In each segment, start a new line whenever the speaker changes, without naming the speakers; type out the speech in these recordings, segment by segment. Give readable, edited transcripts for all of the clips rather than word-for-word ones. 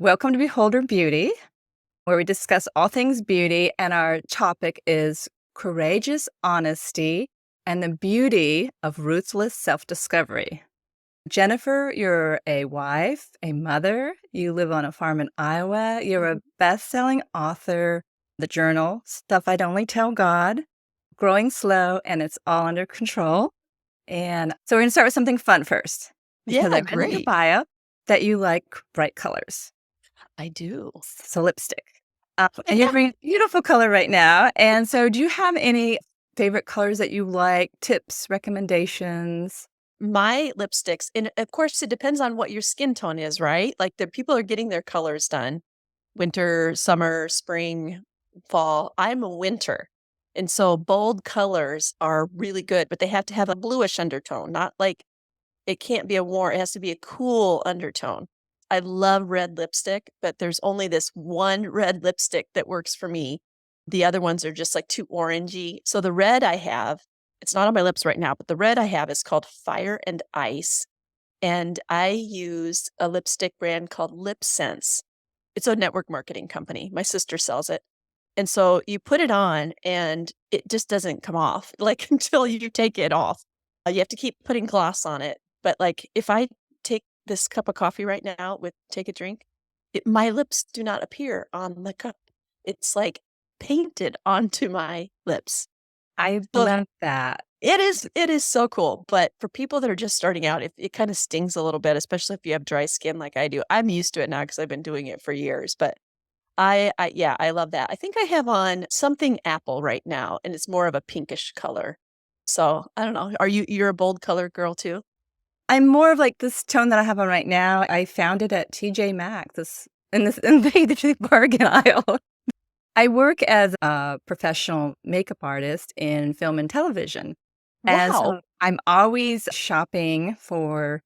Welcome to Beholder Beauty, where we discuss all things beauty, and our topic is courageous honesty and the beauty of ruthless self-discovery. Jennifer, you're a wife, a mother, you live on a farm in Iowa, you're a best-selling author, the journal, Stuff I'd Only Tell God, Growing Slow, and It's All Under Control. And so we're going to start with something fun first, because
Yeah,
I read in your
great.
bio that you like bright colors.
I do.
So lipstick. And you're wearing a beautiful color right now. And so do you have any favorite colors that you like, tips, recommendations?
My lipsticks, and of course, it depends on what your skin tone is, right? Like the people are getting their colors done winter, summer, spring, fall. I'm a winter. And so bold colors are really good, but they have to have a bluish undertone, not like it can't be a warm, it has to be a cool undertone. I love red lipstick, but there's only this one red lipstick that works for me. The other ones are just like too orangey. So the red I have, it's not on my lips right now, but the red I have is called Fire and Ice. And I use a lipstick brand called Lip Sense. It's a network marketing company. My sister sells it. And so you put it on and it just doesn't come off like until you take it off. You have to keep putting gloss on it. But like if I take this cup of coffee right now with take a drink, my lips do not appear on the cup. It's like painted onto my lips.
I
So
love that.
it is so cool. But for people that are just starting out, it kind of stings a little bit, especially if you have dry skin like I do. I'm used to it now because I've been doing it for years. But I love that. I think I have on something apple right now, and it's more of a pinkish color. So I don't know. You're a bold color girl too?
I'm more of like this tone that I have on right now. I found it at TJ Maxx in the bargain aisle. I work as a professional makeup artist in film and television. And
Wow.
so I'm always shopping for,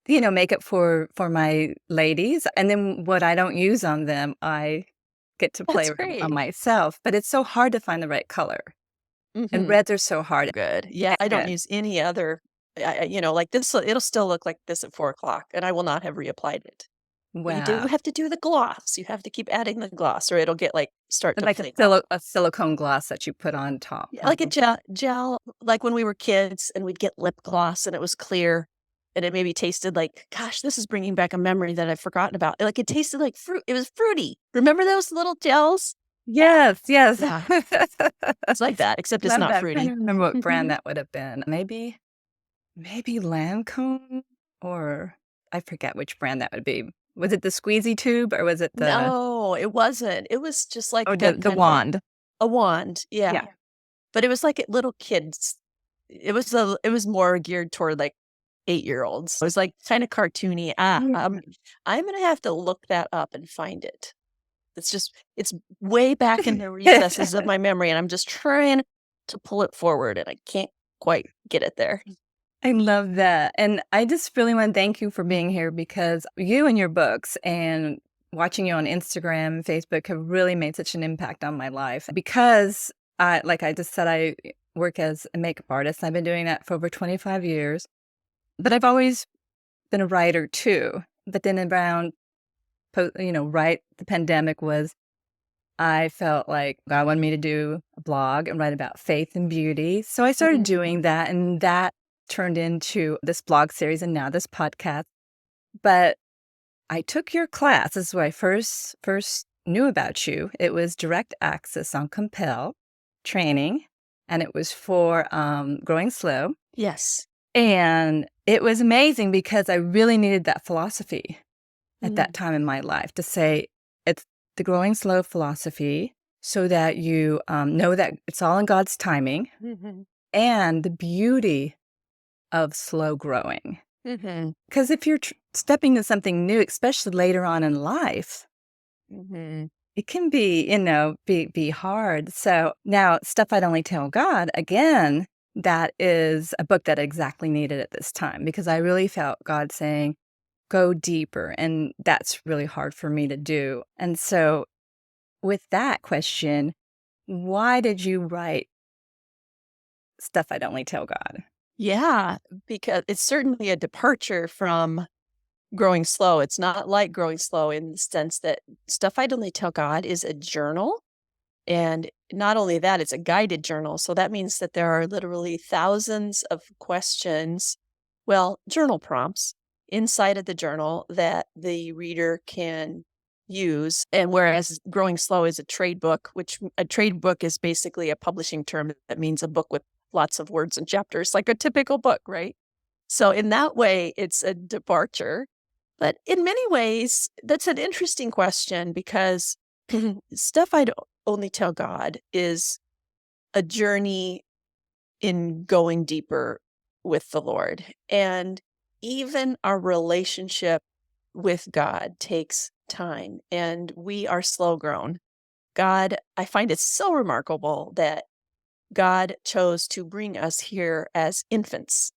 makeup for my ladies. And then what I don't use on them, I get to play
That's
around on
great.
myself. But it's so hard to find the right color. And
Mhm.
reds are so hard.
Good. Yeah, I don't
And
use any other like this, it'll still look like this at 4 o'clock, and I will not have reapplied it. But you do
wow.
have to do the gloss. You have to keep adding the gloss or it'll get start to
Like
flake off.
a silicone gloss that you put on top.
Yeah, like a gel, like when we were kids and we'd get lip gloss and it was clear and it maybe tasted like, gosh, this is bringing back a memory that I've forgotten about. Like it tasted like fruit. It was fruity. Remember those little gels?
Yes, yes.
Yeah, it's like that, except it's
Love
not
that. I'm trying to
fruity.
remember what brand that would have been. Maybe Lancome, or I forget which brand that would be. Was it the squeezy tube or was it
No, it wasn't. It was just like
the
kind of
wand?
a wand. Yeah.
Yeah.
But it was like at little kids. It was more geared toward like 8-year-olds. It was like kind of cartoony. I'm gonna have to look that up and find it. It's way back in the recesses of my memory, and I'm just trying to pull it forward, and I can't quite get it there.
I love that. And I just really want to thank you for being here because you and your books and watching you on Instagram, Facebook have really made such an impact on my life because like I just said, I work as a makeup artist. I've been doing that for over 25 years, but I've always been a writer too. But then around, right, the pandemic was, I felt like God wanted me to do a blog and write about faith and beauty. So I started doing that, and that turned into this blog series and now this podcast. But I took your class. This is where I first knew about you. It was Direct Access on Compel training, and it was for Growing Slow.
Yes.
And it was amazing because I really needed that philosophy at that
Mm.
time in my life to say it's the Growing Slow philosophy so that you know that it's all in God's timing
Mhm.
and the beauty of slow growing.
Mhm.
Because if you're stepping into something new, especially later on in life,
Mhm.
it can be, be hard. So now, Stuff I'd Only Tell God, again, that is a book that I exactly needed at this time because I really felt God saying, go deeper. And that's really hard for me to do. And so, with that question, why did you write Stuff I'd Only Tell God?
Yeah, because it's certainly a departure from growing slow. It's not like growing slow in the sense that Stuff I'd Only Tell God is a journal. And not only that, it's a guided journal. So that means that there are literally thousands of questions, well, journal prompts inside of the journal that the reader can use. And whereas Growing Slow is a trade book, which a trade book is basically a publishing term that means a book with lots of words and chapters, like a typical book, right? So in that way, it's a departure. But in many ways, that's an interesting question because Stuff I'd Only Tell God is a journey in going deeper with the Lord. And even our relationship with God takes time, and we are slow grown. I find it so remarkable that God chose to bring us here as infants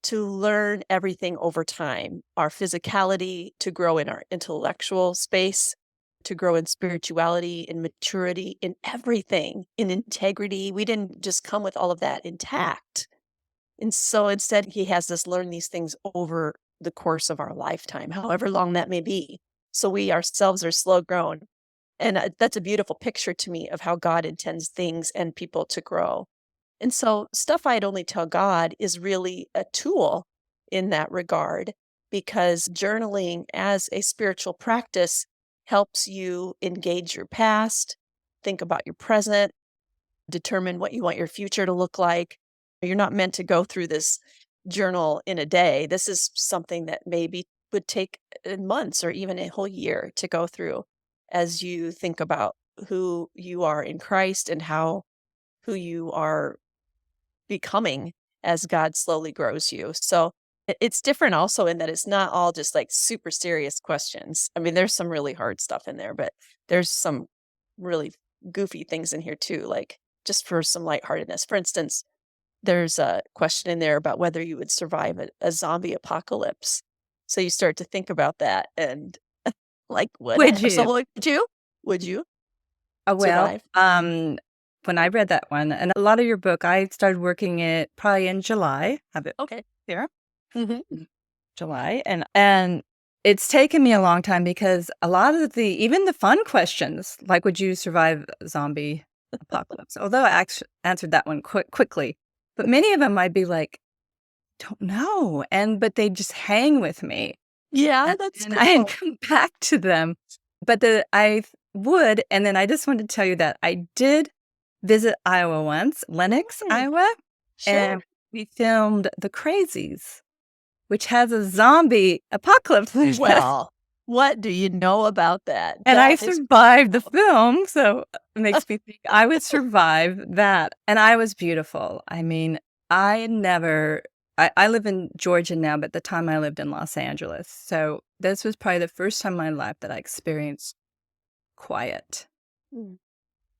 to learn everything over time, our physicality, to grow in our intellectual space, to grow in spirituality, in maturity, in everything, in integrity. We didn't just come with all of that intact. And so instead, he has us learn these things over the course of our lifetime, however long that may be. So we ourselves are slow grown. And that's a beautiful picture to me of how God intends things and people to grow. And so Stuff I'd Only Tell God is really a tool in that regard, because journaling as a spiritual practice helps you engage your past, think about your present, determine what you want your future to look like. You're not meant to go through this journal in a day. This is something that maybe would take months or even a whole year to go through as you think about who you are in Christ and who you are becoming as God slowly grows you. So it's different also in that it's not all just like super serious questions. I mean, there's some really hard stuff in there, but there's some really goofy things in here too, like just for some lightheartedness. For instance, there's a question in there about whether you would survive a zombie apocalypse. So you start to think about that and like,
Would you?
so would you? Would you
Well,
survive?
when I read that one, and a lot of your book, I started working it probably in July. Have it
Okay.
here,
Hmm.
July, and it's taken me a long time because a lot of even the fun questions, like would you survive a zombie apocalypse? Although I actually answered that one quickly, but many of them I'd be like, don't know, but they just hang with me.
Yeah,
And
that's
and I
cool.
come back to them, but I would and then I just wanted to tell you that I did visit Iowa once, Lenox,
Mm,
Iowa,
sure.
and we filmed The Crazies, which has a zombie apocalypse in it,
Well, what do you know about that?
and I
That is
survived the
cool.
film, so it makes me think I would survive that, and I was beautiful. I mean, I live in Georgia now, but at the time I lived in Los Angeles, so this was probably the first time in my life that I experienced quiet.
Mm,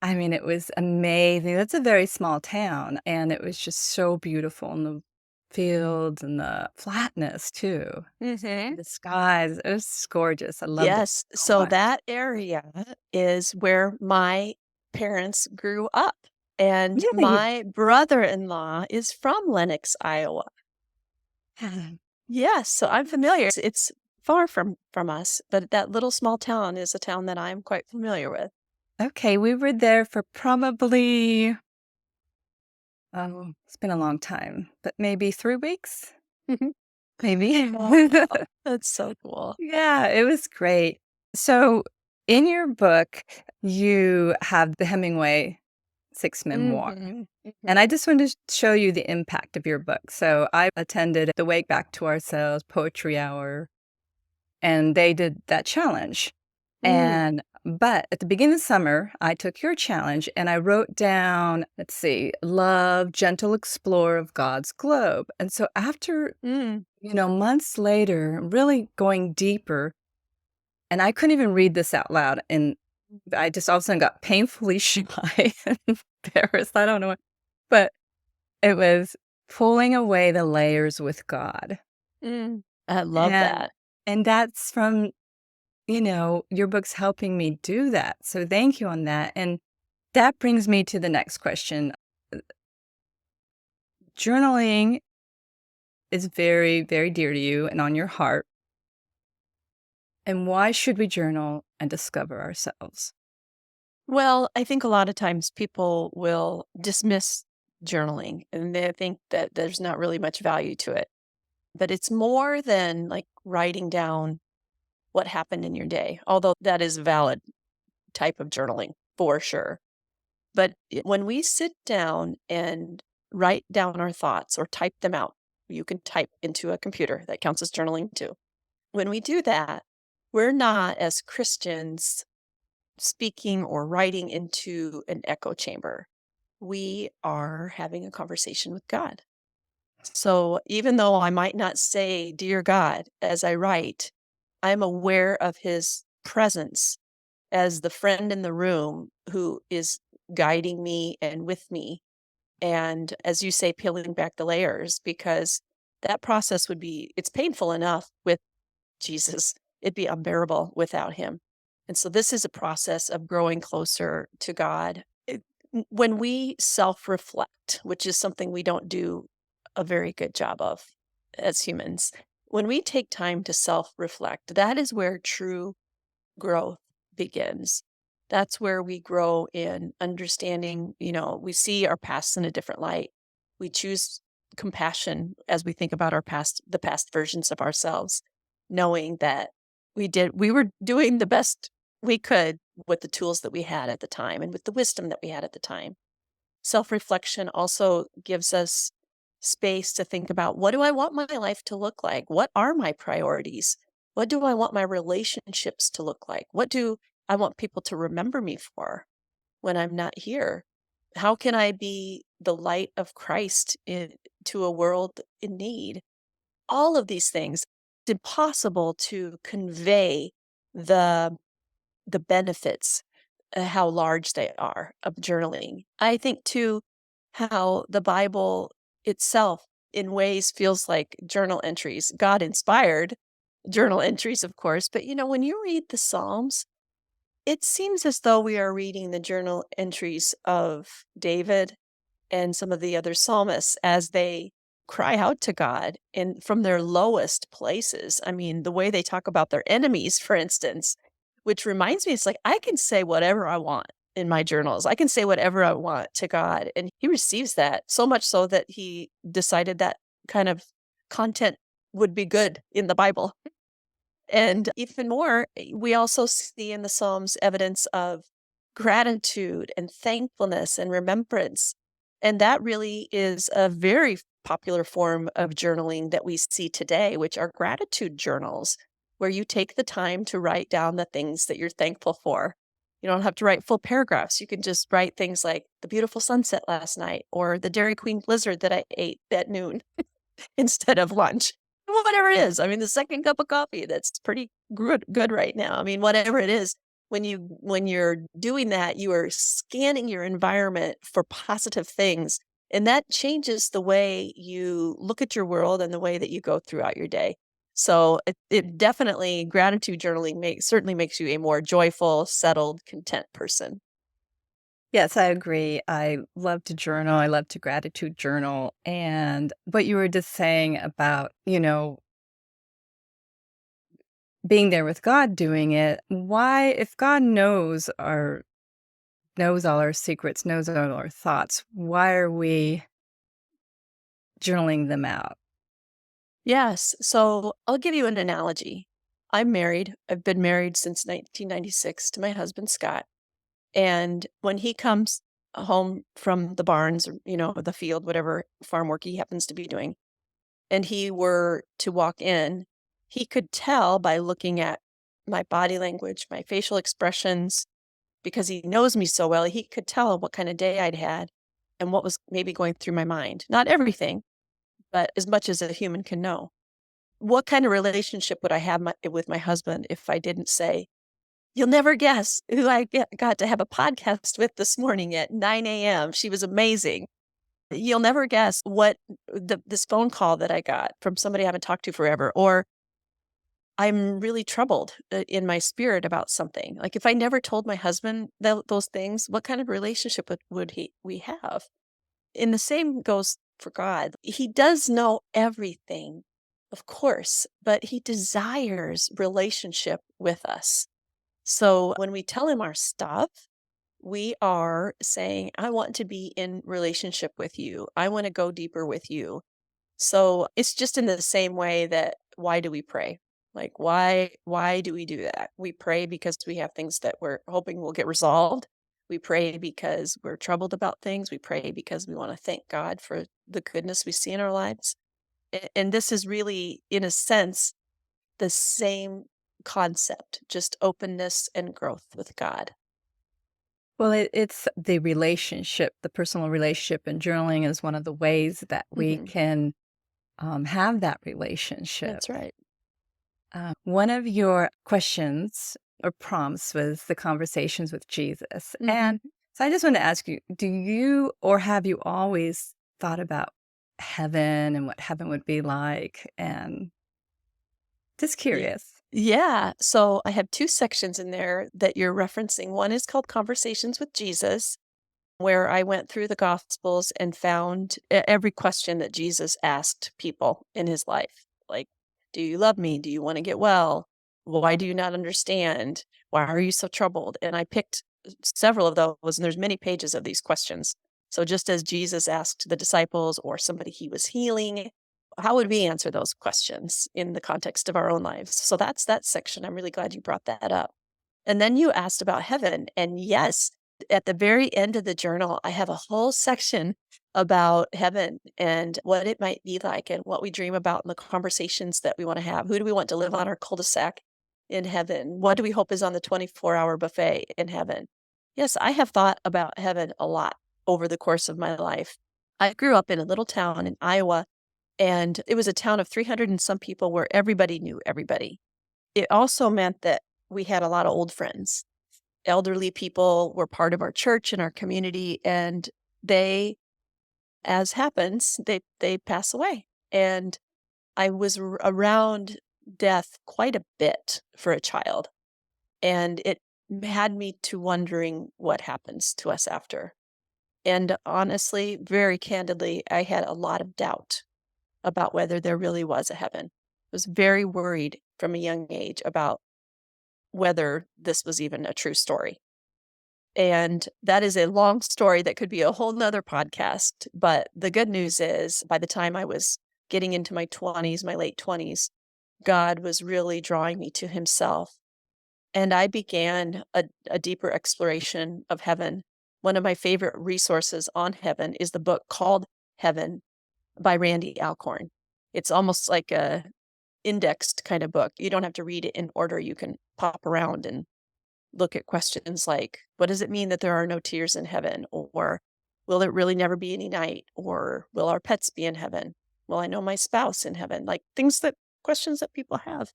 I mean, it was amazing. That's a very small town, and it was just so beautiful, and the fields and the flatness too.
mhm.
The skies, it was gorgeous. I loved it
Yes,
so
so
much.
that area is where my parents grew up, and
Really?
my brother-in-law is from Lenox, Iowa. Yes, so I'm familiar. It's far from us, but that little small town is a town that I'm quite familiar with.
Okay, we were there for probably, oh, it's been a long time, but maybe 3 weeks?
Mhm.
Maybe.
Oh, that's so cool.
Yeah, it was great. So, in your book, you have the Hemingway 6 memoir,
Mhm,
and I
mhm.
just wanted to show you the impact of your book. So, I attended the Wake Back to Ourselves Poetry Hour, and they did that challenge.
Mm,
But at the beginning of summer, I took your challenge and I wrote down, let's see, love, gentle explorer of God's globe. And so after,
mm.
months later, really going deeper, and I couldn't even read this out loud. And I just all of a sudden got painfully shy and embarrassed. I don't know. But it was pulling away the layers with God.
Mm. I love
And
that.
and that's from your book's helping me do that. So thank you on that. And that brings me to the next question. Journaling is very, very dear to you and on your heart. And why should we journal and discover ourselves?
Well, I think a lot of times people will dismiss journaling and they think that there's not really much value to it. But it's more than like writing down what happened in your day, although that is a valid type of journaling for sure. But when we sit down and write down our thoughts or type them out, you can type into a computer, that counts as journaling too. When we do that, we're not, as Christians, speaking or writing into an echo chamber. We are having a conversation with God. So even though I might not say, Dear God, as I write, I'm aware of his presence as the friend in the room who is guiding me and with me. And as you say, peeling back the layers, because that process would be, it's painful enough with Jesus, it'd be unbearable without him. And so this is a process of growing closer to God. When we self reflect, which is something we don't do a very good job of as humans, when we take time to self reflect, that is where true growth begins. That's where we grow in understanding, we see our past in a different light. We choose compassion as we think about the past versions of ourselves, knowing that we were doing the best we could with the tools that we had at the time and with the wisdom that we had at the time. Self reflection also gives us space to think about, what do I want my life to look like? What are my priorities? What do I want my relationships to look like? What do I want people to remember me for when I'm not here? How can I be the light of Christ to a world in need? All of these things, it's impossible to convey the benefits, how large they are of journaling. I think too how the Bible itself in ways feels like journal entries, God inspired journal entries, of course. But when you read the Psalms, it seems as though we are reading the journal entries of David and some of the other psalmists as they cry out to God and from their lowest places. I mean, the way they talk about their enemies, for instance, which reminds me, it's like I can say whatever I want in my journals. I can say whatever I want to God. And he receives that so much so that he decided that kind of content would be good in the Bible. And even more, we also see in the Psalms evidence of gratitude and thankfulness and remembrance. And that really is a very popular form of journaling that we see today, which are gratitude journals, where you take the time to write down the things that you're thankful for. You don't have to write full paragraphs. You can just write things like the beautiful sunset last night or the Dairy Queen blizzard that I ate at noon instead of lunch. Whatever it is. I mean, the second cup of coffee, that's pretty good right now. I mean, whatever it is, when you're doing that, you are scanning your environment for positive things. And that changes the way you look at your world and the way that you go throughout your day. So it definitely, gratitude journaling certainly makes you a more joyful, settled, content person.
Yes, I agree. I love to journal. I love to gratitude journal. And what you were just saying about, being there with God doing it, why, if God knows all our secrets, knows all our thoughts, why are we journaling them out?
Yes. So I'll give you an analogy. I'm married. I've been married since 1996 to my husband, Scott. And when he comes home from the barns, or, the field, whatever farm work he happens to be doing, and he were to walk in, he could tell by looking at my body language, my facial expressions, because he knows me so well, he could tell what kind of day I'd had and what was maybe going through my mind. Not everything, but as much as a human can know. What kind of relationship would I have with my husband if I didn't say, "You'll never guess who got to have a podcast with this morning at 9 a.m. She was amazing. You'll never guess what this phone call that I got from somebody I haven't talked to forever," or "I'm really troubled in my spirit about something." Like if I never told my husband those things, what kind of relationship we have? And the same goes for God. He does know everything of course, but he desires relationship with us. So when we tell him our stuff, we are saying, I want to be in relationship with you. I want to go deeper with you. So it's just in the same way that why do we pray? Like why do we do that? We pray because we have things that we're hoping will get resolved. We pray because we're troubled about things. We pray because we want to thank God for the goodness we see in our lives. And this is really, in a sense, the same concept, just openness and growth with God.
Well, it's the relationship, the personal relationship, and journaling is one of the ways that we
Mhm.
can have that relationship.
That's right.
One of your questions or prompts was the conversations with Jesus.
Mhm.
And so I just want to ask you, do you or have you always thought about heaven and what heaven would be like? And just
Ye
curious.
Yeah, so I have 2 sections in there that you're referencing. One is called Conversations with Jesus, where I went through the Gospels and found every question that Jesus asked people in his life. Like, do you love me? Do you want to get well? Why do you not understand? Why are you so troubled? And I picked several of those, and there's many pages of these questions. So just as Jesus asked the disciples or somebody he was healing, how would we answer those questions in the context of our own lives? So that's that section. I'm really glad you brought that up. And then you asked about heaven. And yes, at the very end of the journal, I have a whole section about heaven and what it might be like and what we dream about and the conversations that we want to have. Who do we want to live on our cul-de-sac in heaven? What do we hope is on the 24-hour buffet in heaven? Yes, I have thought about heaven a lot over the course of my life. I grew up in a little town in Iowa, and it was a town of 300 and some people where everybody knew everybody. It also meant that we had a lot of old friends. Elderly people were part of our church and our community, and they, as happens, they pass away. And I was around death quite a bit for a child, and it had me to wondering what happens to us after. And honestly, very candidly, I had a lot of doubt about whether there really was a heaven. I was very worried from a young age about whether this was even a true story. And that is a long story that could be a whole nother podcast. But the good news is, by the time I was getting into my 20s, my late 20s, God was really drawing me to himself. And I began a deeper exploration of heaven. One of my favorite resources on heaven is the book called Heaven by Randy Alcorn. It's almost like a indexed kind of book. You don't have to read it in order. You can pop around and look at questions like, what does it mean that there are no tears in heaven? Or will it really never be any night? Or will our pets be in heaven? Will I know my spouse in heaven? Like questions that people have.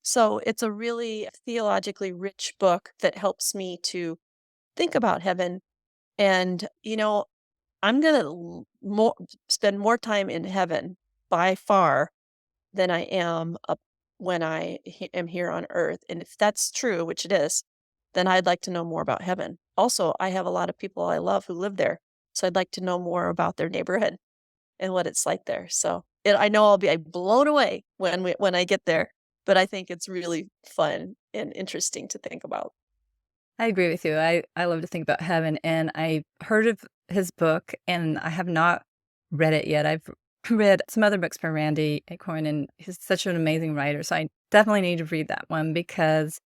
So it's a really theologically rich book that helps me to think about heaven. And, I'm going to spend more time in heaven by far than I am up when am here on earth. And if that's true, which it is, then I'd like to know more about heaven. Also, I have a lot of people I love who live there. So I'd like to know more about their neighborhood and what it's like there. So I know I'll be blown away when I get there, but I think it's really fun and interesting to think about.
I agree with you. I love to think about heaven, and I heard of his book, and I have not read it yet. I've read some other books by Randy Acorn, and he's such an amazing writer. So I definitely need to read that one because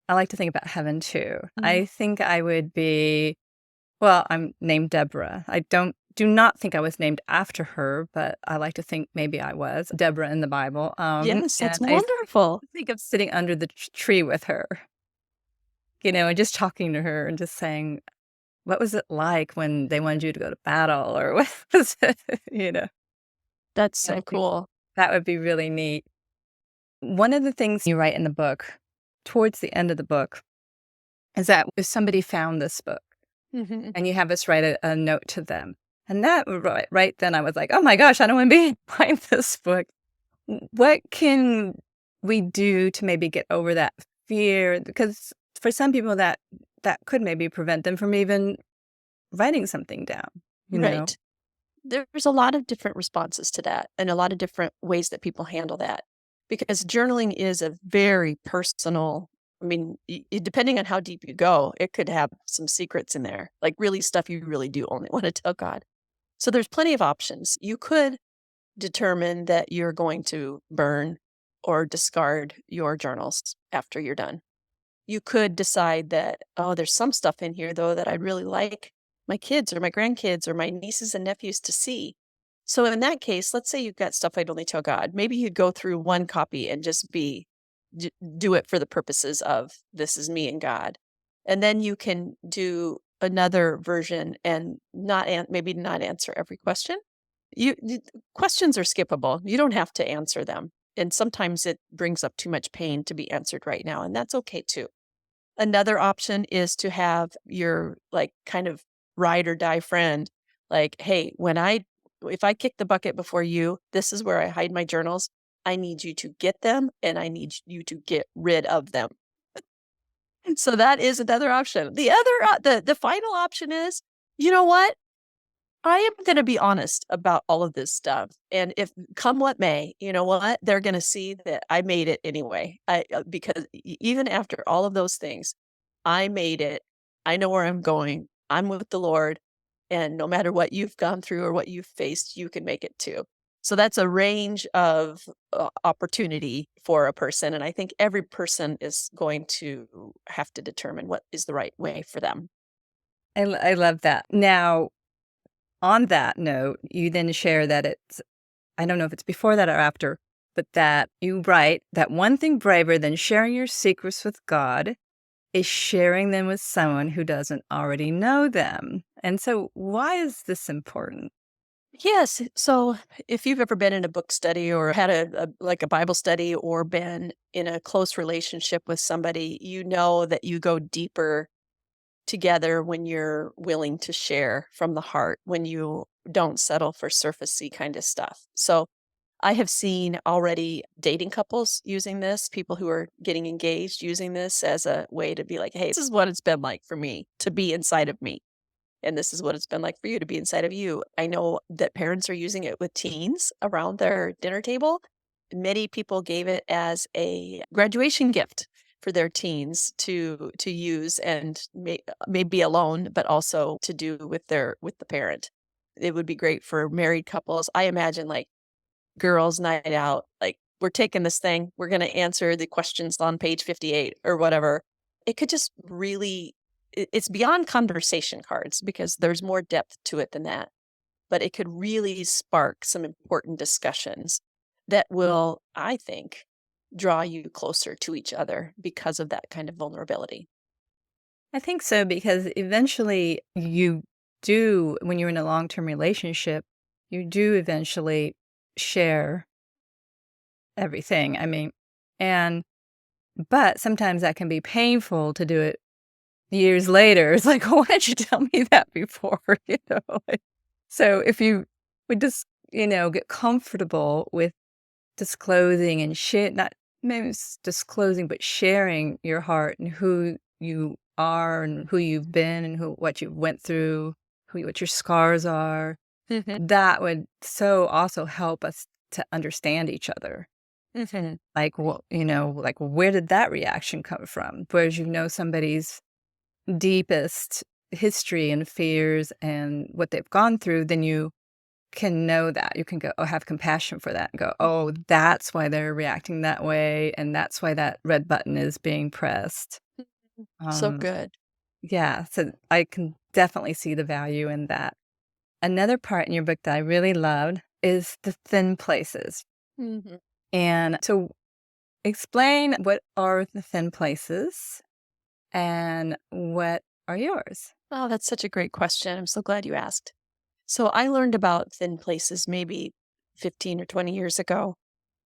I like to think about heaven too.
Mhm.
I think I would be well, I'm named Deborah. I do not think I was named after her, but I like to think maybe I was Deborah in the Bible.
Yes, that's
And I
wonderful.
think of sitting under the tree with her, and just talking to her and just saying, what was it like when they wanted you to go to battle or what was it,
That's
And
so
I think
cool.
that would be really neat. One of the things you write in the book, towards the end of the book, is that if somebody found this book
Mhm.
and you have us write a note to them, and that right then I was like, "Oh my gosh, I don't wanna be behind this book." What can we do to maybe get over that fear? Because for some people that could maybe prevent them from even writing something down, you know?
Right. There's a lot of different responses to that and a lot of different ways that people handle that because journaling is a very personal. I mean, depending on how deep you go, it could have some secrets in there, like really stuff you really do only want to tell God. So there's plenty of options. You could determine that you're going to burn or discard your journals after you're done. You could decide that, oh, there's some stuff in here though that I'd really like my kids or my grandkids or my nieces and nephews to see. So in that case, let's say you've got stuff I'd only tell God. Maybe you'd go through one copy and just do it for the purposes of this is me and God. And then you can do another version and maybe not answer every question. Questions are skippable. You don't have to answer them. And sometimes it brings up too much pain to be answered right now, and that's okay too. Another option is to have your like kind of ride or die friend. Like, hey, if I kick the bucket before you, this is where I hide my journals. I need you to get them and I need you to get rid of them. So that is another option. The other, the final option is, you know what? I am going to be honest about all of this stuff. And if come what may, you know what? They're going to see that I made it anyway. Because even after all of those things, I made it. I know where I'm going. I'm with the Lord. And no matter what you've gone through or what you've faced, you can make it too. So that's a range of opportunity for a person. And I think every person is going to have to determine what is the right way for them.
I love that. Now, on that note, you then share that it's I don't know if it's before that or after, but that you write that one thing braver than sharing your secrets with God is sharing them with someone who doesn't already know them. And so why is this important?
Yes. So if you've ever been in a book study or had like a Bible study or been in a close relationship with somebody, you know that you go deeper together when you're willing to share from the heart, when you don't settle for surfacey kind of stuff. So I have seen already dating couples using this, people who are getting engaged using this as a way to be like, hey, this is what it's been like for me to be inside of me. And this is what it's been like for you to be inside of you. I know that parents are using it with teens around their dinner table. Many people gave it as a graduation gift for their teens to use and may be alone, but also to do with the parent. It would be great for married couples. I imagine like girls' night out, like we're taking this thing, we're going to answer the questions on page 58 or whatever. It could just really it's beyond conversation cards because there's more depth to it than that. But it could really spark some important discussions that will, I think, draw you closer to each other because of that kind of vulnerability.
I think so because eventually you do, when you're in a long term relationship, you do eventually share everything. I mean, and, but sometimes that can be painful to do it years later. It's like, why didn't you tell me that before? Like, so if you would just, get comfortable with disclosing and share, not maybe disclosing, but sharing your heart and who you are and who you've been and what you went through, what your scars are,
Mhm.
that would so also help us to understand each other.
Mhm.
Like, like where did that reaction come from? Whereas somebody's deepest history and fears and what they've gone through, then you can know that. You can go, "Oh, have compassion for that," and go, "Oh, that's why they're reacting that way, and that's why that red button is being pressed."
So
Um,
good.
yeah, so I can definitely see the value in that. Another part in your book that I really loved is the thin places.
Mhm.
And so explain, what are the thin places and what are yours?
Oh, that's such a great question. I'm so glad you asked. So I learned about thin places maybe 15 or 20 years ago.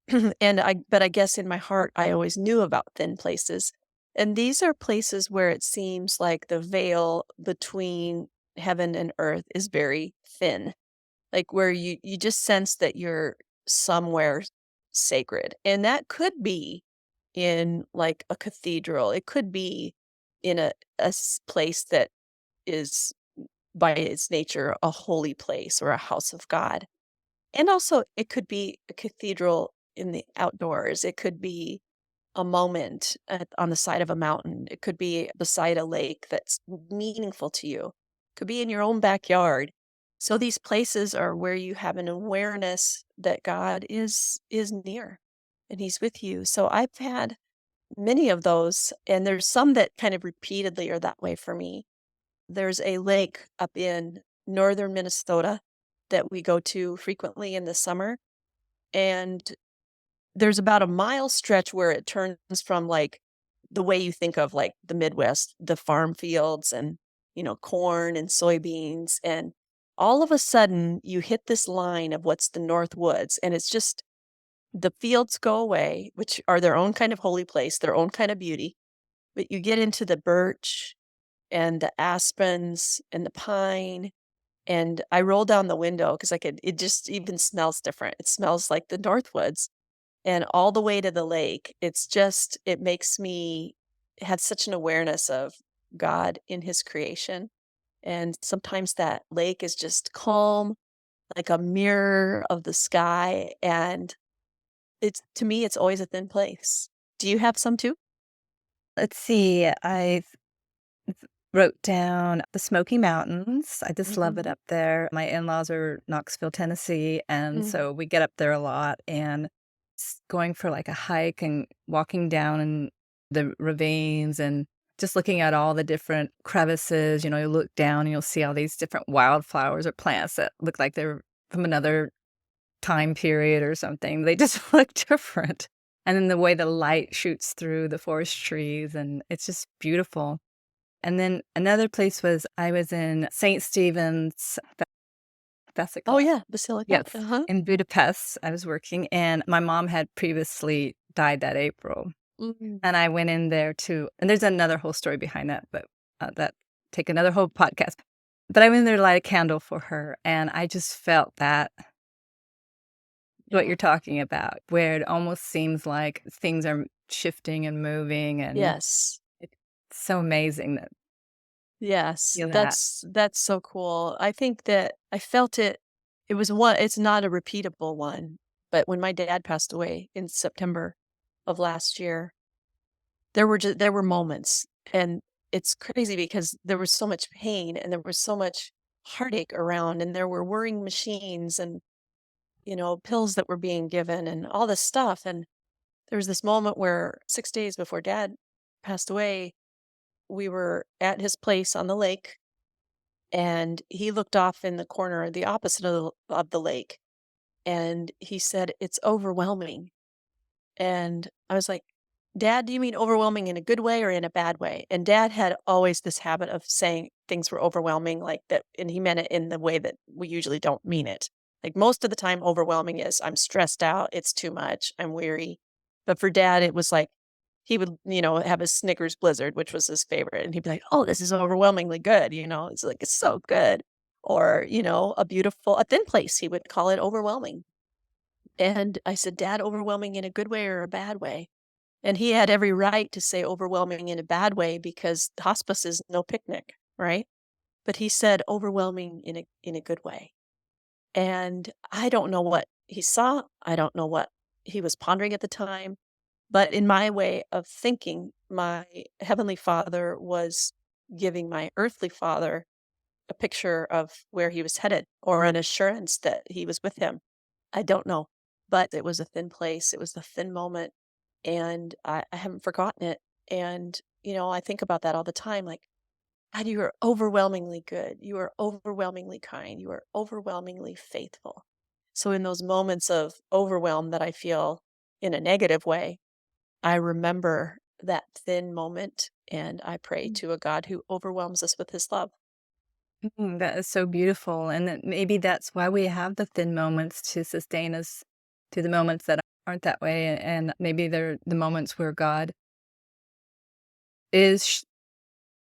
But I guess in my heart, I always knew about thin places. And these are places where it seems like the veil between heaven and earth is very thin, like where you just sense that you're somewhere sacred. And that could be in like a cathedral. It could be in a place that is by its nature a holy place or a house of God. And also, it could be a cathedral in the outdoors. It could be a moment on the side of a mountain. It could be beside a lake that's meaningful to you. It could be in your own backyard. So these places are where you have an awareness that God is near and he's with you. So I've had many of those, and there's some that kind of repeatedly are that way for me. There's a lake up in northern Minnesota that we go to frequently in the summer, and there's about a mile stretch where it turns from, like, the way you think of, like, the Midwest, the farm fields and, corn and soybeans, and all of a sudden, you hit this line of what's the North Woods, and it's just the fields go away, which are their own kind of holy place, their own kind of beauty, but you get into the birch and the aspens and the pine, and I roll down the window because it just even smells different. It smells like the Northwoods, and all the way to the lake. It makes me have such an awareness of God in his creation. And sometimes that lake is just calm, like a mirror of the sky. And to me, it's always a thin place. Do you have some too?
Let's see, I wrote down the Smoky Mountains. I just love it
Mhm.
up there. My in-laws are Knoxville, Tennessee, and
Mhm.
so we get up there a lot, and going for like a hike and walking down in the ravines and just looking at all the different crevices. You look down and you'll see all these different wildflowers or plants that look like they're from another time period or something. They just look different. And then the way the light shoots through the forest trees, and it's just beautiful. And then another place was I was in St. Stephen's
Oh,
Basilica.
yeah, Basilica.
Yes,
Uh-huh.
in Budapest, I was working, and my mom had previously died that April,
Mhm.
and I went in there too, and there's another whole story behind that, but, that take another whole podcast. But I went in there to light a candle for her, and I just felt that what
Yeah.
you're talking about, where it almost seems like things are shifting and moving, and
Yes.
it's so amazing that
Yes,
feel that.
that's so cool. I think that I felt it's not a repeatable one, but when my dad passed away in September of last year, there were moments, and it's crazy because there was so much pain and there was so much heartache around, and there were worrying machines and, pills that were being given and all this stuff, and there was this moment where 6 days before dad passed away, we were at his place on the lake, and he looked off in the corner, the opposite of the lake, and he said, "It's overwhelming." And I was like, "Dad, do you mean overwhelming in a good way or in a bad way?" And dad had always this habit of saying things were overwhelming like that, and he meant it in the way that we usually don't mean it. Like most of the time, overwhelming is I'm stressed out, it's too much, I'm weary. But for dad, it was like he would, have a Snickers Blizzard, which was his favorite, and he'd be like, "Oh, this is overwhelmingly good," It's like, "It's so good." Or, a thin place, he would call it overwhelming. And I said, "Dad, overwhelming in a good way or a bad way?" And he had every right to say overwhelming in a bad way because hospice is no picnic, right? But he said overwhelming in a good way. And I don't know what he saw. I don't know what he was pondering at the time. But in my way of thinking, my heavenly father was giving my earthly father a picture of where he was headed or an assurance that he was with him. I don't know. But it was a thin place. It was a thin moment. And I haven't forgotten it. And, I think about that all the time. Like, God, you are overwhelmingly good. You are overwhelmingly kind. You are overwhelmingly faithful. So, in those moments of overwhelm that I feel in a negative way, I remember that thin moment and I pray to a God who overwhelms us with his love.
That is so beautiful, and that maybe that's why we have the thin moments to sustain us to the moments that aren't that way, and maybe they're the moments where God is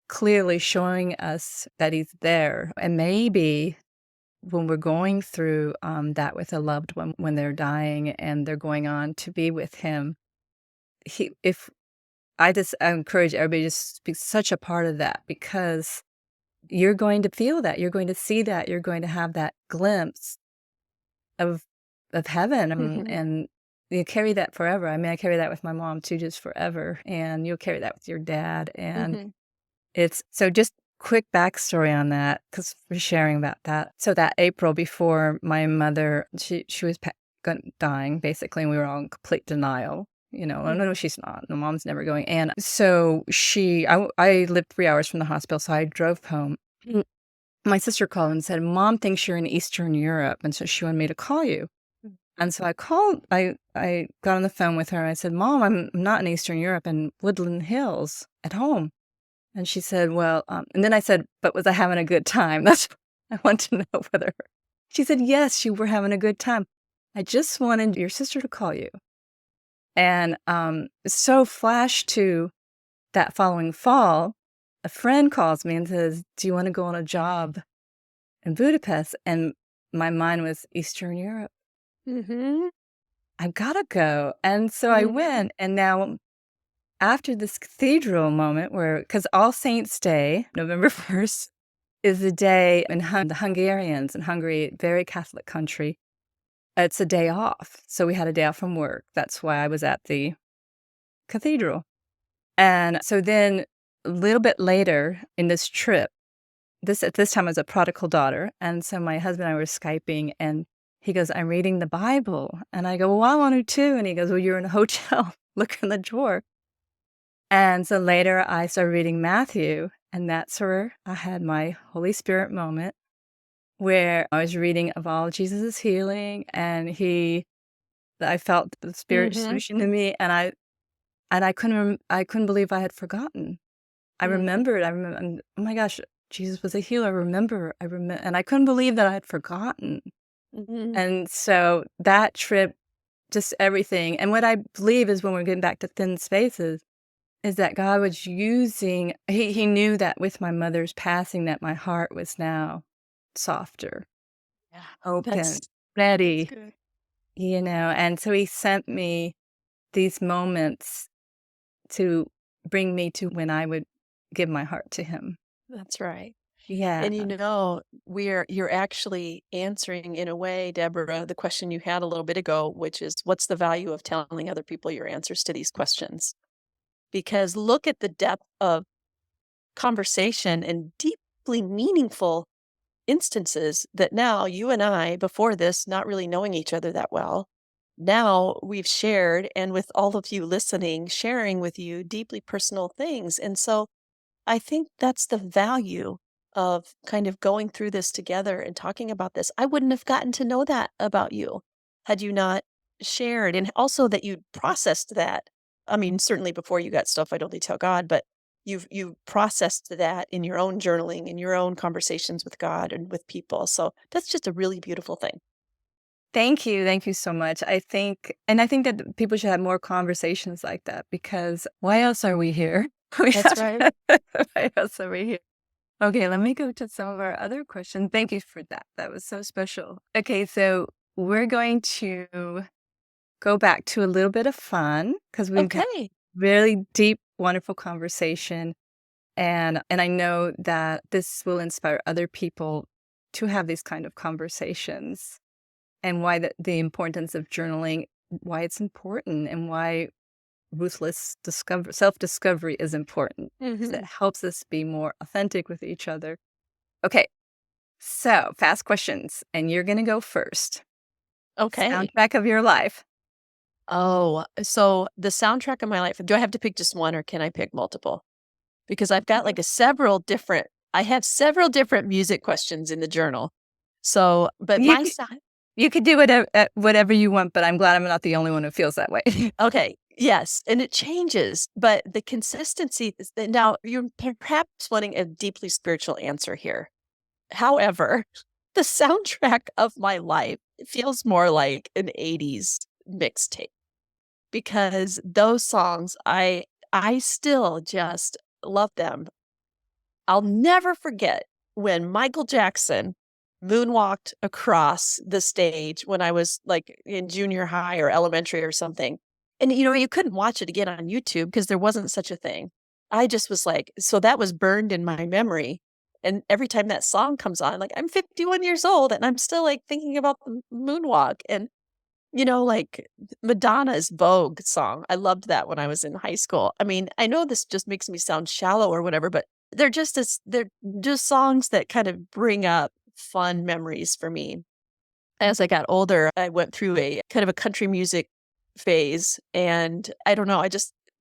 clearly showing us that He's there, and maybe when we're going through that with a loved one when they're dying and they're going on to be with Him, if I encourage everybody to just be such a part of that because you're going to feel that. You're going to see that. You're going to have that glimpse of heaven,
Mhm.
and you carry that forever. I mean, I carry that with my mom too, just forever, and you'll carry that with your dad, and
Mhm.
it's so just quick backstory on that, because we're sharing about that. So that April before my mother, she was dying, basically, and we were all in complete denial. "Oh, no,
Mhm.
she's not. No, mom's never going." And so I lived 3 hours from the hospital, so I drove home. My sister called and said, "Mom thinks you're in Eastern Europe, and so she wanted me to call you." And so I got on the phone with her, and I said, "Mom, I'm not in Eastern Europe, in Woodland Hills at home." And she said, "Well," and then I said, "But was I having a good time?" That's I want to know whether she said, "Yes, you were having a good time. I just wanted your sister to call you." And, so flash to that following fall, a friend calls me and says, "Do you wanna go on a job in Budapest?" And my mind was Eastern Europe.
Mhm.
I've gotta go. And so I
Mhm.
went, and now after this cathedral moment where, because All Saints' Day, November 1st, is the day in the Hungarians in Hungary, very Catholic country, it's a day off. So we had a day off from work. That's why I was at the cathedral. And so then a little bit later in this trip, at this time I was a prodigal daughter, and so my husband and I were Skyping, and he goes, "I'm reading the Bible." And I go, "Well, I want to too." And he goes, "Well, you're in a hotel. Look in the drawer." And so later I started reading Matthew, and that's where I had my Holy Spirit moment, where I was reading of all Jesus' healing, and I felt the Spirit
Mhm.
swooshing to me, and I couldn't believe I had forgotten.
Mhm.
I remember, oh my gosh, Jesus was a healer. And I couldn't believe that I had forgotten.
Mhm.
And so that trip, just everything. And what I believe is, when we're getting back to thin spaces, is that God was using, he knew that with my mother's passing, that my heart was now softer,
Yeah.
open,
That's
ready,
good.
and so he sent me these moments to bring me to when I would give my heart to him.
That's right.
Yeah.
And you're actually answering in a way, Deborah, the question you had a little bit ago, which is what's the value of telling other people your answers to these questions? Because look at the depth of conversation and deeply meaningful instances that now you and I, before this, not really knowing each other that well, now we've shared, and with all of you listening, sharing with you deeply personal things. And so I think that's the value of kind of going through this together and talking about this. I wouldn't have gotten to know that about you had you not shared, and also that you processed that. I mean, certainly before you got stuff, I'd only tell God, but you processed that in your own journaling, in your own conversations with God and with people. So that's just a really beautiful thing.
Thank you. Thank you so much. I think that people should have more conversations like that, because why else are we here? We
That's
have
right.
why else are we here? Okay, let me go to some of our other questions. Thank you for that. That was so special. Okay, so we're going to go back to a little bit of fun, because we've had
Okay.
really deep, wonderful conversation. And I know that this will inspire other people to have these kind of conversations, and why the importance of journaling, why it's important, and why self-discovery is important, because it
Hmm.
helps us be more authentic with each other. Okay, so fast questions, and you're gonna go first.
Okay.
Soundtrack of your life.
Oh, so the soundtrack of my life, do I have to pick just one or can I pick multiple? Because I've got like I have several different music questions in the journal. So, but
You
my
could
side,
you could do whatever you want, but I'm glad I'm not the only one who feels that way.
okay, yes, and it changes, but the consistency is now you're perhaps wanting a deeply spiritual answer here. However, the soundtrack of my life feels more like an 80s mixtape because those songs, I still just love them. I'll never forget when Michael Jackson moonwalked across the stage when I was, like, in junior high or elementary or something. And, you couldn't watch it again on YouTube because there wasn't such a thing. I just was like so that was burned in my memory, And every time that song comes on, like I'm 51 years old and I'm still like thinking about the moonwalk. And like Madonna's Vogue song. I loved that when I was in high school. I mean, I know this just makes me sound shallow or whatever, but they're just songs that kind of bring up fun memories for me. As I got older, I went through a kind of a country music phase, and I don't know,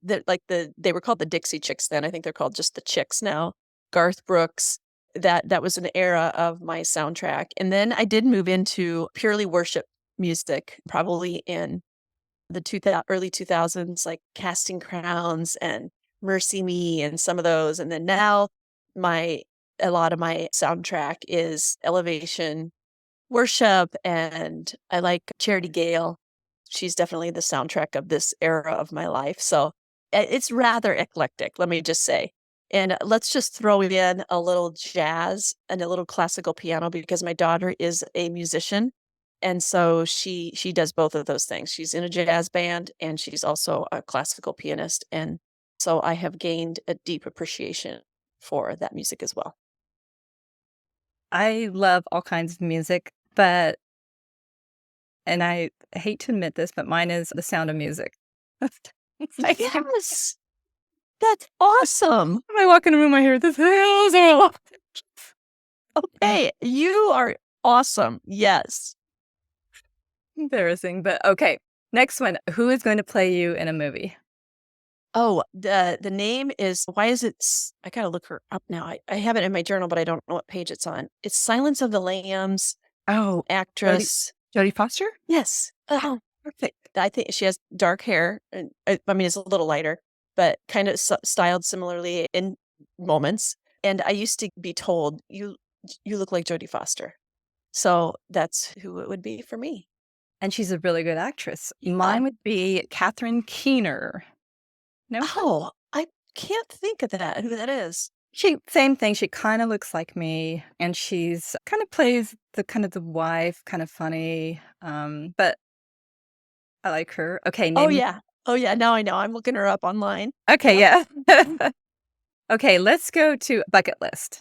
they were called the Dixie Chicks then. I think they're called just the Chicks now. Garth Brooks, that was an era of my soundtrack. And then I did move into purely worship music, probably in the early 2000s, like Casting Crowns and Mercy Me and some of those. And then now my a lot of my soundtrack is elevation worship, and I like Charity Gale. She's definitely the soundtrack of this era of my life. So it's rather eclectic, let me just say. And let's just throw in a little jazz and a little classical piano because my daughter is a musician. And so she does both of those things. She's in a jazz band and she's also a classical pianist. And so I have gained a deep appreciation for that music as well.
I love all kinds of music, but and I hate to admit this, but mine is The Sound of Music. Like,
Yes. That's awesome.
when I walk in a room, I hear the sounds of my life.
Okay, you are awesome. Yes.
Embarrassing, but okay. Next one. Who is going to play you in a movie?
Oh, the name is why is it I gotta look her up now. I have it in my journal, but I don't know what page it's on. It's Silence of the Lambs,
Oh, Jodie
actress.
Jodie Foster?
Yes.
Oh, perfect.
I think she has dark hair, and I mean, it's a little lighter, but kind of styled similarly in moments. And I used to be told, you look like Jodie Foster. So that's who it would be for me.
And she's a really good actress.
Yeah.
Mine would be Catherine Keener. No?
Oh, I can't think of that, who that is.
She same thing, she kinda looks like me, and she's kinda plays the wife, kind of funny, but I like her. Okay,
Oh,
name
yeah. Oh, yeah, now I know, I'm looking her up online.
Okay,
Yep.
yeah. Okay, let's go to bucket list.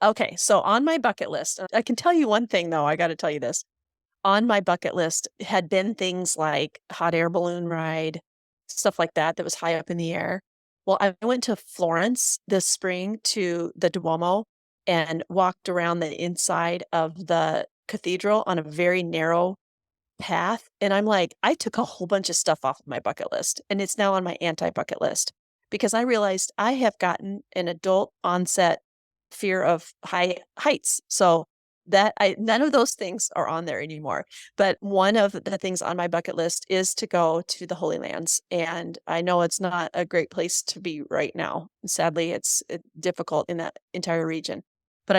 Okay, so on my bucket list, I can tell you one thing, though, I gotta tell you this. On my bucket list had been things like hot air balloon ride, stuff like that that was high up in the air. Well, I went to Florence this spring to the Duomo and walked around the inside of the cathedral on a very narrow path, and I'm like, I took a whole bunch of stuff off of my bucket list, and it's now on my anti-bucket list because I realized I have gotten an adult onset fear of high heights. So that I none of those things are on there anymore. But one of the things on my bucket list is to go to the Holy Lands, and I know it's not a great place to be right now. Sadly, it's difficult in that entire region. But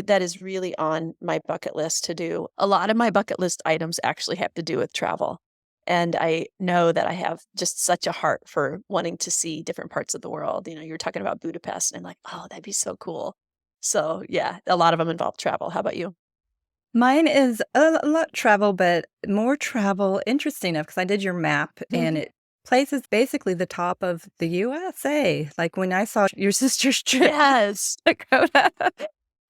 that is really on my bucket list to do. A lot of my bucket list items actually have to do with travel. And I know that I have just such a heart for wanting to see different parts of the world. You're talking about Budapest, and I'm like, oh, that'd be so cool. So yeah, a lot of them involve travel. How about you?
Mine is a lot travel, but more travel interesting enough because I did your map, and
Mhm.
it places basically the top of the USA. Like, when I saw your sister's trip
Yes.
to Dakota,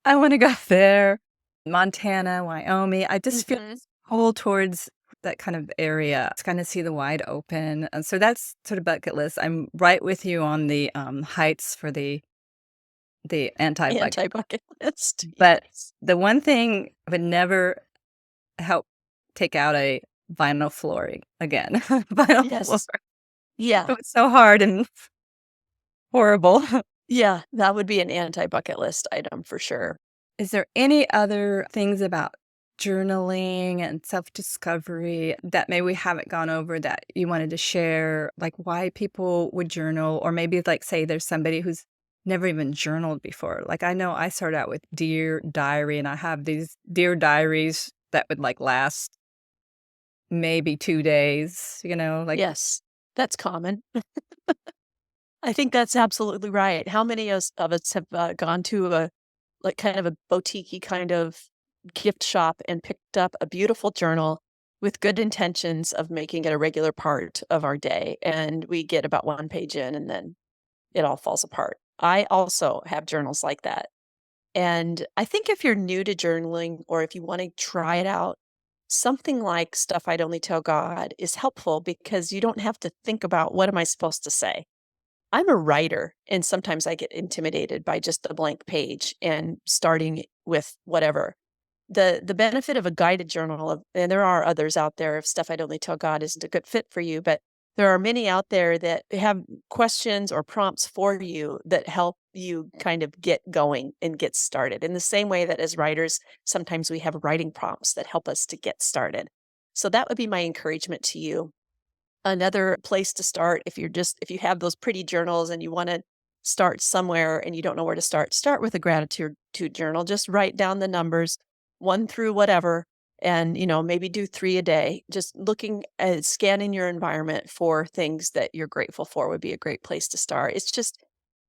I wanna go there. Montana, Wyoming, I just feel
Mhm.
pull towards that kind of area to kinda see the wide open, and so that's sort of bucket list. I'm right with you on the, heights for the anti-bucket,
Anti-bucket list.
but
Yes.
the one thing would never help take out a vinyl flooring again. Vinyl floor.
Yes. Yeah.
It was so hard and horrible.
Yeah. That would be an anti-bucket list item for sure.
Is there any other things about journaling and self-discovery that maybe we haven't gone over that you wanted to share? Like, why people would journal, or maybe, like, say there's somebody who's never even journaled before. Like, I know I started out with Dear Diary, and I have these Dear Diaries that would, like, last maybe 2 days, like
Yes. That's common. I think that's absolutely right. How many of us have gone to a like kind of a boutique kind of gift shop and picked up a beautiful journal with good intentions of making it a regular part of our day, and we get about one page in and then it all falls apart. I also have journals like that. And I think if you're new to journaling or if you want to try it out, something like Stuff I'd Only Tell God is helpful because you don't have to think about what am I supposed to say. I'm a writer, and sometimes I get intimidated by just a blank page and starting with whatever. The benefit of a guided journal and there are others out there, if Stuff I'd Only Tell God isn't a good fit for you, but there are many out there that have questions or prompts for you that help you kind of get going and get started. In the same way that as writers, sometimes we have writing prompts that help us to get started. So that would be my encouragement to you. Another place to start, if you have those pretty journals and you want to start somewhere and you don't know where to start with a gratitude journal. Just write down the numbers, 1 through whatever, and, maybe do 3 a day. Just looking at scanning your environment for things that you're grateful for would be a great place to start.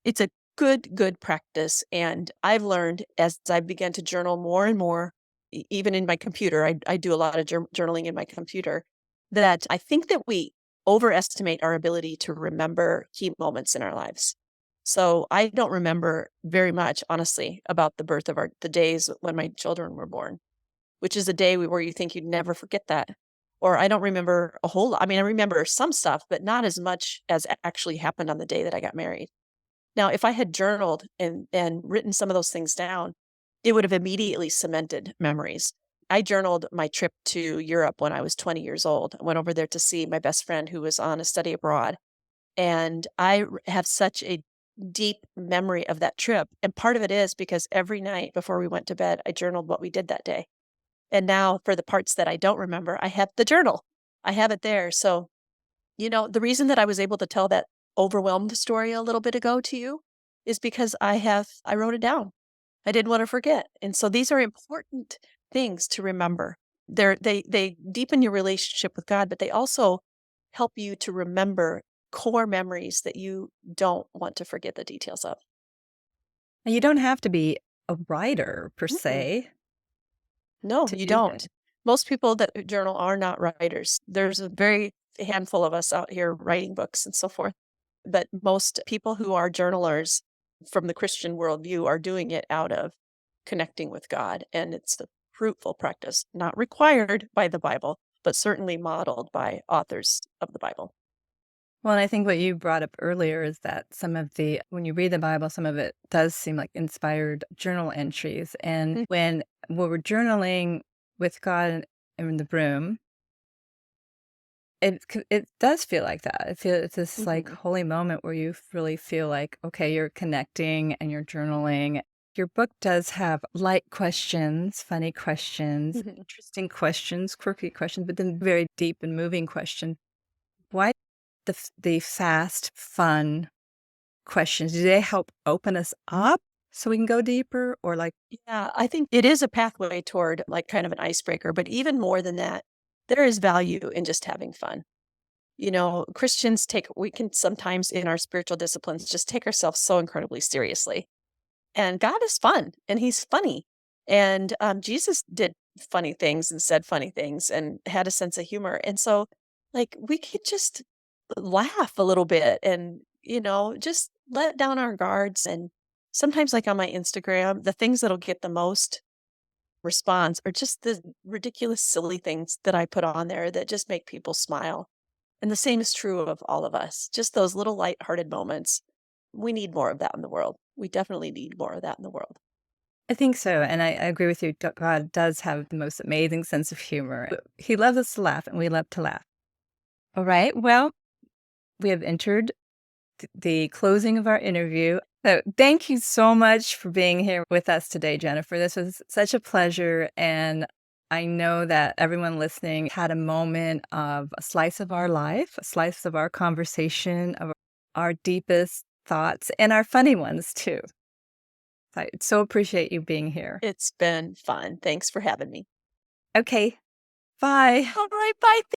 It's a good practice, and I've learned as I've begun to journal more and more, even in my computer, I do a lot of journaling in my computer, that I think that we overestimate our ability to remember key moments in our lives. So I don't remember very much, honestly, about the birth of the days when my children were born, which is a day where you think you'd never forget that. Or I don't remember a whole lot. I mean, I remember some stuff, but not as much as actually happened on the day that I got married. Now, if I had journaled and written some of those things down, it would have immediately cemented memories. I journaled my trip to Europe when I was 20 years old. I went over there to see my best friend who was on a study abroad. And have such a deep memory of that trip. And part of it is because every night before we went to bed, I journaled what we did that day. And now for the parts that I don't remember, I have the journal. I have it there. So, the reason that I was able to tell that overwhelmed story a little bit ago to you is because I wrote it down. I didn't want to forget. And so these are important things to remember. They deepen your relationship with God, but they also help you to remember core memories that you don't want to forget the details of.
And you don't have to be a writer per
Mm-mm.
se
No,
to
you
do that.
don't. Most people that journal are not writers. There's a very handful of us out here writing books and so forth. But most people who are journalers from the Christian worldview are doing it out of connecting with God. And it's a fruitful practice, not required by the Bible, but certainly modeled by authors of the Bible.
Well, and I think what you brought up earlier is that when you read the Bible, some of it does seem like inspired journal entries. And
Mm.
when we're journaling with God in the room, it does feel like that. It's this like
Mhm.
holy moment where you really feel like, okay, you're connecting and you're journaling. Your book does have light questions, funny questions,
Mhm.
interesting questions, quirky questions, but then very deep and moving questions. Why the fast, fun questions? Do they help open us up so we can go deeper, or like,
Yeah, I think it is a pathway toward like kind of an icebreaker, but even more than that, there is value in just having fun. Christians we can sometimes in our spiritual disciplines just take ourselves so incredibly seriously. And God is fun and he's funny. And Jesus did funny things and said funny things and had a sense of humor. And so, like, we could just laugh a little bit and, just let down our guards. And sometimes, like on my Instagram, the things that'll get the most response are just the ridiculous, silly things that I put on there that just make people smile. And the same is true of all of us, just those little lighthearted moments. We need more of that in the world. We definitely need more of that in the world.
I think so, and I agree with you. God does have the most amazing sense of humor. He loves us to laugh, and we love to laugh. All right. Well, we have entered the closing of our interview. So thank you so much for being here with us today, Jennifer. This was such a pleasure. And I know that everyone listening had a moment of a slice of our life, a slice of our conversation, of our deepest thoughts, and our funny ones too. I so appreciate you being here.
It's been fun. Thanks for having me.
Okay. Bye.
All right. Bye.